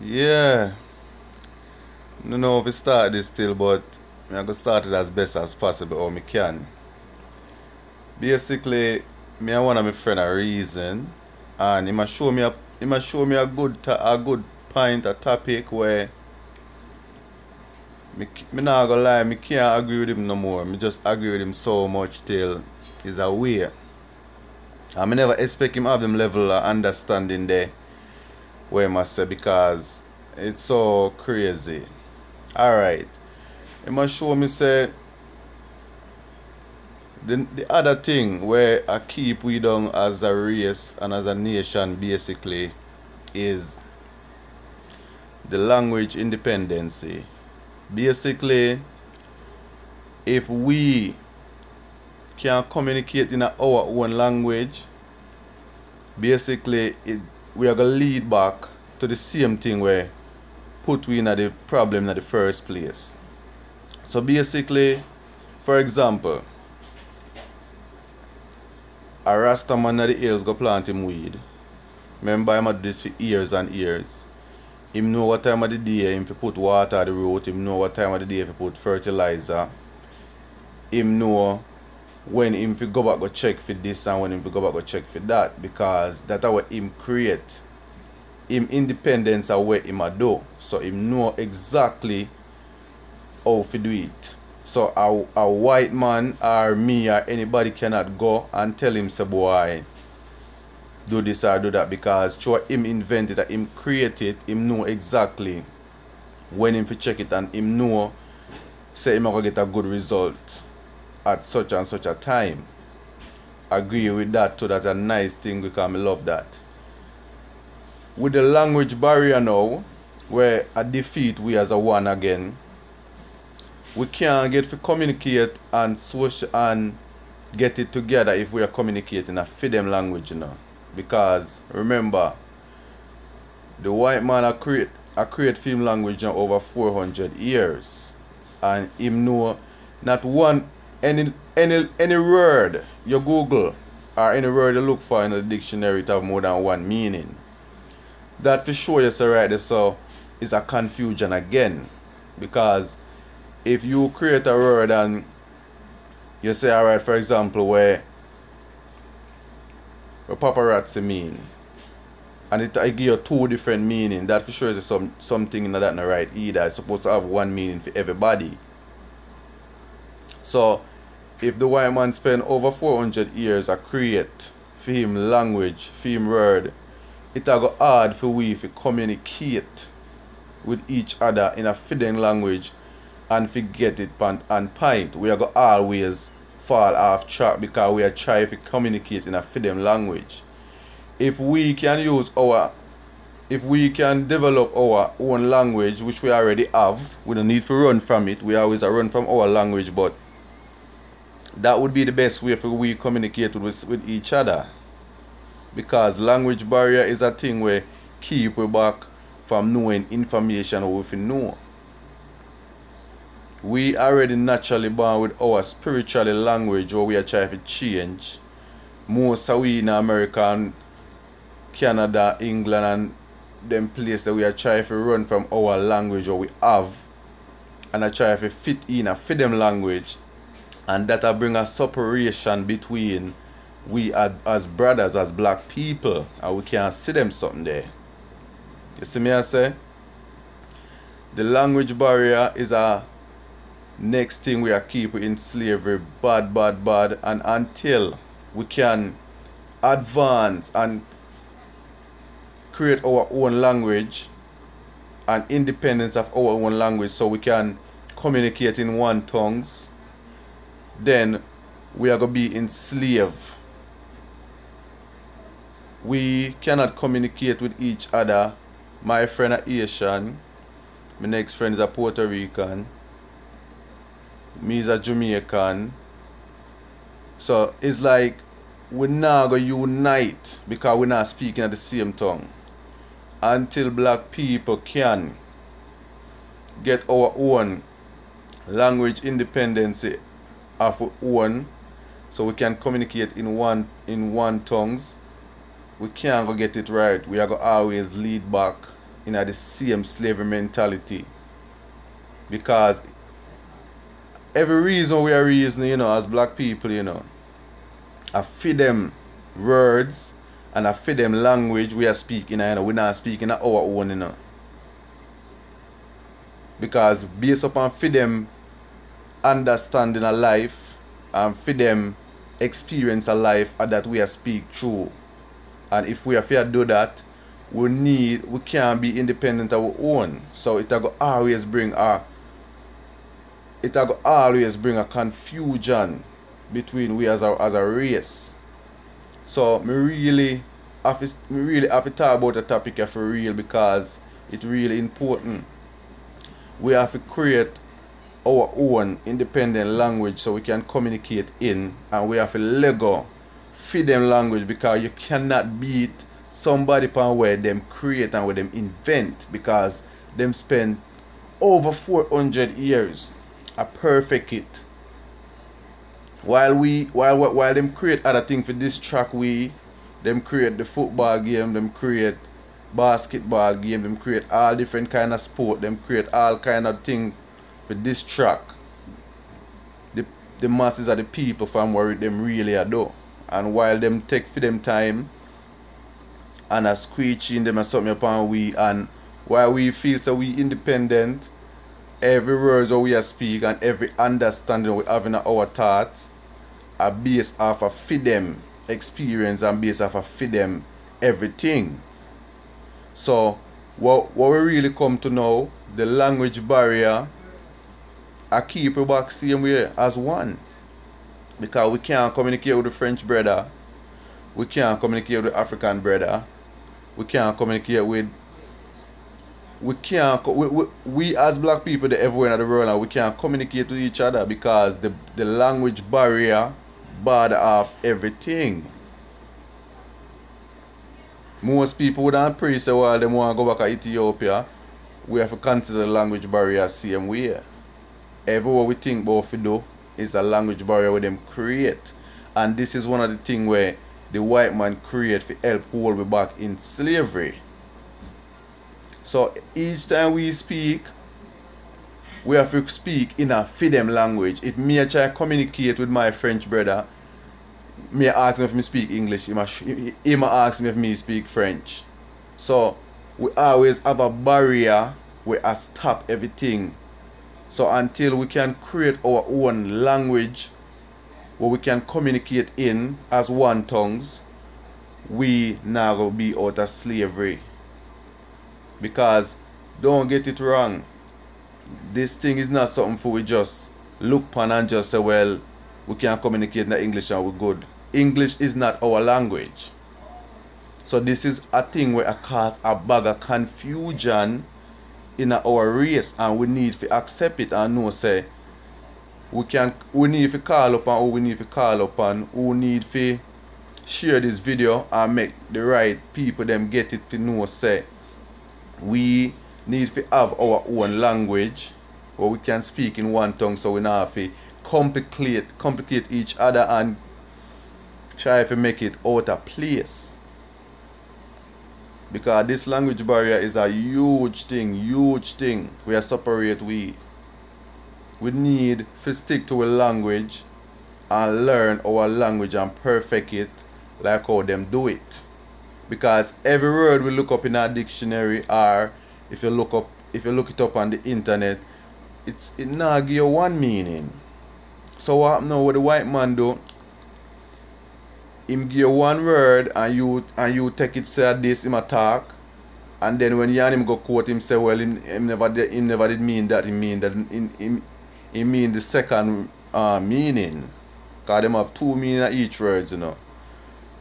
Yeah, I don't know if we start this still, but I'm gonna start it as best as possible or me can. Basically, me and one of my friend a reason, and he must show me a good point, a topic where me not gonna lie, me can't agree with him no more. Me just agree with him so much till he's aware. I me never expect him have them level of understanding there where I must say because it's so crazy. Alright. He must show me say the other thing where I keep we down as a race and as a nation basically is the language independency. Basically, if we can communicate in our own language, basically we are gonna lead back to the same thing where put we in the problem in the first place. So basically, for example, a Rasta man at the hills go plant him weed. Remember him do this for years and years. Him know what time of the day him fi put water at the root, him know what time of the day fi put fertilizer. Him know when him fi go back go check for this and when him fi go back go check for that, because that's what him create. Him independence of what him a do. So him know exactly how to do it. So a white man or me or anybody cannot go and tell him say boy do this or do that, because through him invent it and him create it, him know exactly when him fi check it and him know say him gonna get a good result at such and such a time. Agree with that too, that's a nice thing because I love that. With the language barrier now, where a defeat we as a one again, we can't get to communicate and switch and get it together if we are communicating a for them language, you know. Because remember, the white man a create film language now over 400 years, and him know not one any word you Google or any word you look for in the dictionary it have more than one meaning. That for sure you say right there, so is a confusion again, because if you create a word and you say alright, for example, where paparazzi mean, and I give you two different meaning, that for sure is something in that not right either. It's supposed to have one meaning for everybody. So if the white man spend over 400 years to create for him language, for him word, it a go hard for we to communicate with each other in a fitting language and forget it and point. We are go always fall off track because we are trying to communicate in a fitting language. If we can develop our own language, which we already have, we don't need to run from it. We always run from our language, but that would be the best way for we communicate with each other. Because language barrier is a thing where keep we back from knowing information we fi know. We already naturally born with our spiritual language where we are trying to change. Most of we in America and Canada, England and them places that we are trying to run from our language what we have and I try to fit in a fit them language, and that will bring a separation between we as brothers, as black people, and we can't see them something there. You see me I say? The language barrier is a next thing we are keeping in slavery bad, and until we can advance and create our own language and independence of our own language so we can communicate in one tongues, then we are going to be enslaved. We cannot communicate with each other. My friend is Asian, my next friend is a Puerto Rican, me is a Jamaican. So it's like we're not going to unite because we're not speaking at the same tongue. Until black people can get our own language independence of our own, so we can communicate in one tongues, we can't go get it right. We are going to always lead back in the same slavery mentality. Because every reason we are reasoning, as black people, I feed them words and I feed them language we are speaking, we're not speaking our own, Because based upon feed them understanding of life and feed them experience of life that we are speak through. And if we have to do that, we can't be independent of our own. So it will always bring a confusion between we as a race. So me really have to talk about the topic for real, because it's really important. We have to create our own independent language so we can communicate in, and we have to Lego feed them language, because you cannot beat somebody upon where them create and where them invent, because them spend over 400 years a perfect it. While them create other things for distract them create the football game, them create basketball game, them create all different kind of sport, them create all kind of things for distract the masses of the people from where them really are do. And while them take for them time and a screeching them and something upon we, and while we feel so we independent, every word that we speak and every understanding we have in our thoughts are based off of feed them experience and based off of feed them everything. So what we really come to know, the language barrier, I keep it back same way as one. Because we can't communicate with the French brother, we can't communicate with the African brother, we can't communicate with we as black people everywhere in the world, and we can't communicate with each other because the language barrier barred off everything. Most people would not pray say while them want to go back to Ethiopia, we have to consider the language barrier same way. Everywhere we think about to do is a language barrier where them create. And this is one of the things where the white man create to help hold me back in slavery. So each time we speak, we have to speak in a feed them language. If me I try to communicate with my French brother, me ask him if me speak English, he ask me if me speak French. So we always have a barrier where I stop everything. So until we can create our own language where we can communicate in as one tongues, we now will be out of slavery. Because don't get it wrong, this thing is not something for we just look upon and just say, well, we can communicate in English and we're good. English is not our language. So this is a thing where it cause a bag of confusion in our race, and we need to accept it and know say we need to call upon who we need to call upon, who need to share this video and make the right people them get it to know say we need to have our own language where we can speak in one tongue, so we not have to complicate each other and try to make it out of place. Because this language barrier is a huge thing. We are separate. We need to stick to a language and learn our language and perfect it like how them do it. Because every word we look up in our dictionary, or if you look it up on the internet, it not give you one meaning. So what happen now, what the white man do? Him give you one word and you take it say this him attack, and then when you and him go quote him say, well, him never did mean that. He mean that he mean the second meaning, because them have two meaning each words,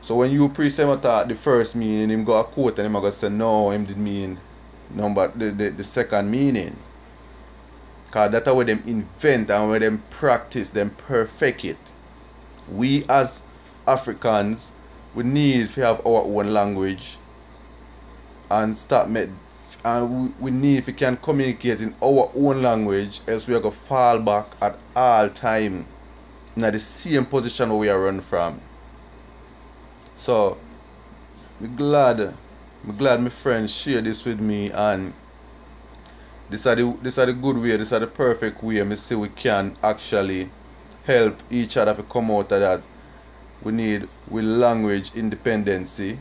So when you pre-say him attack the first meaning, him go a quote and him go say no, him did mean but the second meaning. Because that's how them invent and where them practice, them perfect it. We as Africans, we need to have our own language and we need to can communicate in our own language, else we are going to fall back at all time in the same position where we are run from. So we're glad I'm glad my friends share this with me, and this are the good way, this are the perfect way me see we can actually help each other to come out of that. We need with language independency.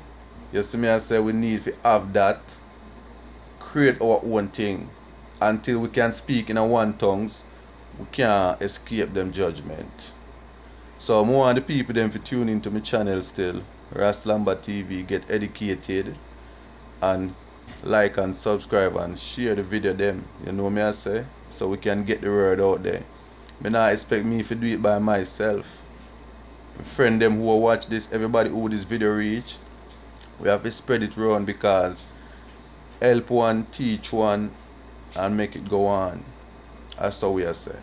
You see me, I say we need to have that, create our own thing. Until we can speak in our one tongues, we can't escape them judgment. So more want the people them to tune into my channel still, Raslamba TV, get educated, and like and subscribe and share the video them. You know me I say? So we can get the word out there. Me not expect me to do it by myself. My friend them who will watch this, everybody who this video reach, we have to spread it around, because help one, teach one, and make it go on. That's how we say.